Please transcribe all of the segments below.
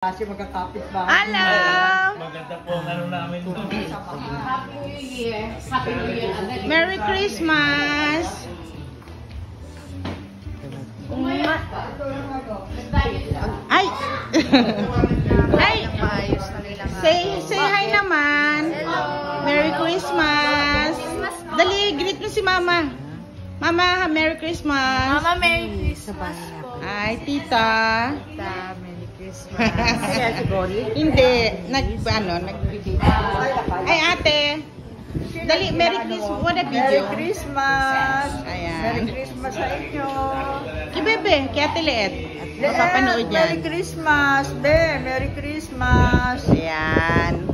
Kasi magkakapit ba? Hello! Maganda po ang ano namin doon. Happy New Year. Happy New Year. Merry Christmas! Ay! Ay! Say hi naman! Merry Christmas! Dali, greet mo si Mama. Mama, Merry Christmas! Mama, Merry Christmas po. Ay, tita. Merry Christmas. Kaya si Bonnie? Hindi, nagbibigay. Ay, ate. Dali, Merry Christmas. What a Merry video. Christmas! Ayan. Merry Christmas sa inyo! Kay Bebe, kay Ate Liet. Mapapanood yan. Merry Christmas! Be, Merry Christmas! Ayan.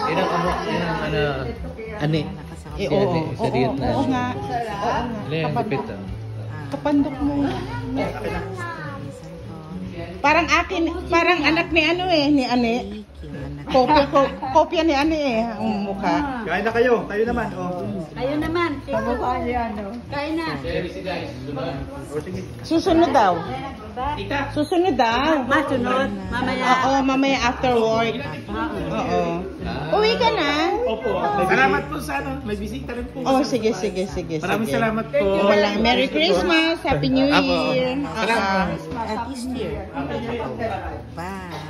Yan ang ani. Oo, Sa diet na. oo nga. Oo nga. Yan, lupit ah. Kapandok mo. Parang akin, parang anak ni ni Ane. Kopya ni Ane ang mukha. Kain na kayo, tayo naman. Oh. Kayo naman. Kamukha niya, ano? Kain na. Oh, sige. Susunod daw. Susunod daw. Masunod. Mamaya. Oo, mamaya after work. Oo. Uwi ka na? Opo. Salamat po sa ano, may bisita rin po. Oh, sige. Maraming salamat po. Wala. Merry Christmas, Happy New Apo. Year. Salamat. At Easter. Bye.